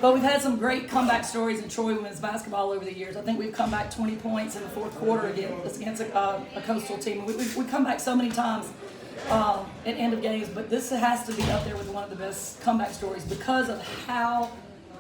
But we've had some great comeback stories in Troy women's basketball over the years. I think we've come back 20 points in the fourth quarter against a coastal team. We come back so many times at end of games, but this has to be up there with one of the best comeback stories because of how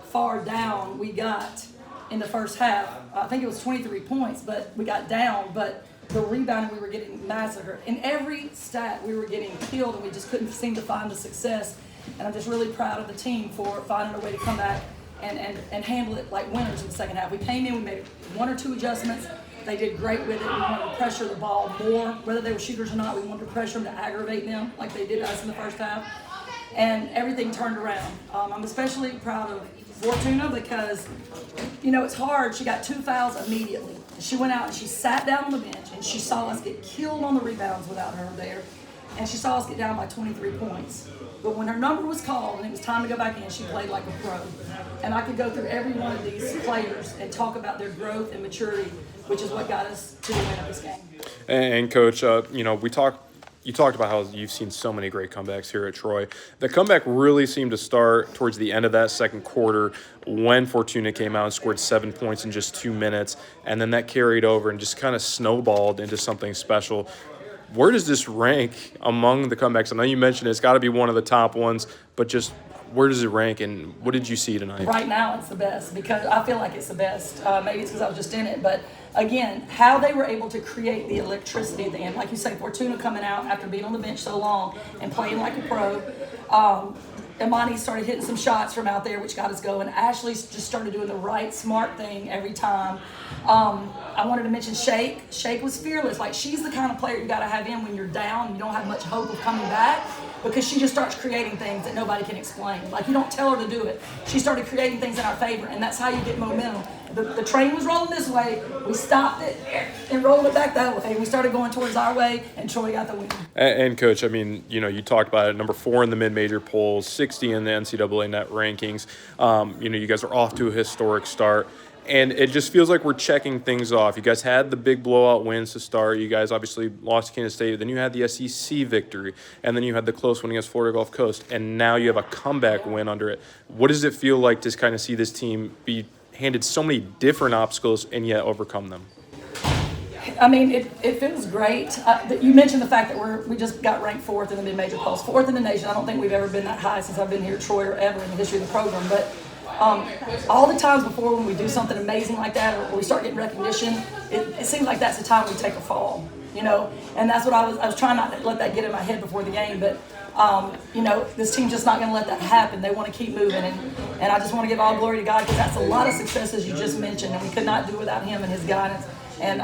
far down we got in the first half. I think it was 23 points, but we got down. But the rebounding, we were getting massacred. In every stat, we were getting killed, and we just couldn't seem to find the success. And I'm just really proud of the team for finding a way to come back and handle it like winners in the second half. We came in, we made 1 or 2 adjustments. They did great with it. We wanted to pressure the ball more, whether they were shooters or not. We wanted to pressure them to aggravate them like they did us in the first half. And everything turned around. I'm especially proud of Fortuna because, it's hard. She got 2 fouls immediately. She went out and she sat down on the bench and she saw us get killed on the rebounds without her there. And she saw us get down by 23 points. But when her number was called and it was time to go back in, she played like a pro. And I could go through every one of these players and talk about their growth and maturity, which is what got us to the win of this game. And Coach, you talked about how you've seen so many great comebacks here at Troy. The comeback really seemed to start towards the end of that second quarter when Fortuna came out and scored 7 points in just 2 minutes. And then that carried over and just kind of snowballed into something special. Where does this rank among the comebacks? I know you mentioned it's got to be one of the top ones, but just where does it rank, and what did you see tonight? Right now it's the best because I feel like it's the best. Maybe it's because I was just in it, but again, how they were able to create the electricity at the end. Like you say, Fortuna coming out after being on the bench so long and playing like a pro. Imani started hitting some shots from out there, which got us going. Ashley just started doing the right, smart thing every time. I wanted to mention Shake. Shake was fearless. Like, she's the kind of player you got to have in when you're down and you don't have much hope of coming back because she just starts creating things that nobody can explain. Like, you don't tell her to do it. She started creating things in our favor, and that's how you get momentum. The train was rolling this way. We stopped it and rolled it back that way. We started going towards our way, and Troy got the win. And Coach, you talked about it. Number 4 in the mid-major polls, 60 in the NCAA net rankings. You guys are off to a historic start. And it just feels like we're checking things off. You guys had the big blowout wins to start. You guys obviously lost to Kansas State. Then you had the SEC victory. And then you had the close one against Florida Gulf Coast. And now you have a comeback win under it. What does it feel like to kind of see this team be handed so many different obstacles and yet overcome them? It feels great. You mentioned the fact that we just got ranked 4th in the mid-major polls, 4th in the nation. I don't think we've ever been that high since I've been here at Troy or ever in the history of the program. But all the times before when we do something amazing like that or we start getting recognition, it seems like that's the time we take a fall, and that's what I was trying not to let that get in my head before the game, but this team's just not going to let that happen. They want to keep moving, and I just want to give all glory to God because that's a lot of successes you just mentioned, and we could not do without him and his guidance, and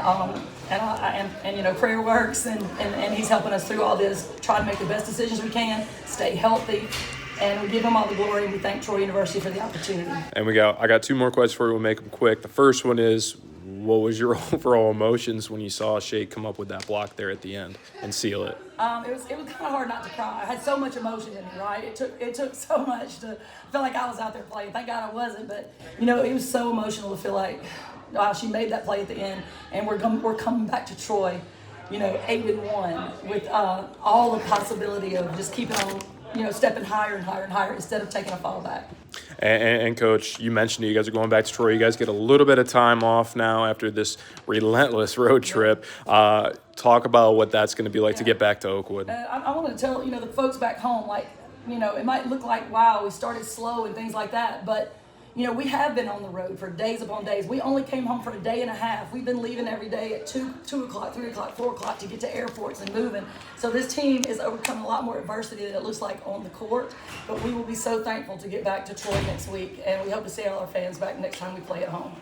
prayer works, and he's helping us through all this, try to make the best decisions we can, stay healthy. And we give him all the glory, and we thank Troy University for the opportunity. And I got 2 more questions for you. We'll make them quick. The first one is, what was your overall emotions when you saw Shea come up with that block there at the end and seal it? It was kind of hard not to cry. I had so much emotion in me, right? It took so much to feel like I was out there playing. Thank God I wasn't, but it was so emotional to feel like, wow, she made that play at the end, and we're coming back to Troy, 8-1 with all the possibility of just keeping on. Stepping higher and higher and higher instead of taking a fall back. And Coach, you mentioned you guys are going back to Troy. You guys get a little bit of time off now after this relentless road trip. Talk about what that's going to be like to get back to Oakwood. I want to tell, the folks back home, it might look like, wow, we started slow and things like that, but we have been on the road for days upon days. We only came home for a day and a half. We've been leaving every day at 2 o'clock, 3 o'clock, 4 o'clock to get to airports and moving. So this team is overcoming a lot more adversity than it looks like on the court. But we will be so thankful to get back to Troy next week, and we hope to see all our fans back next time we play at home.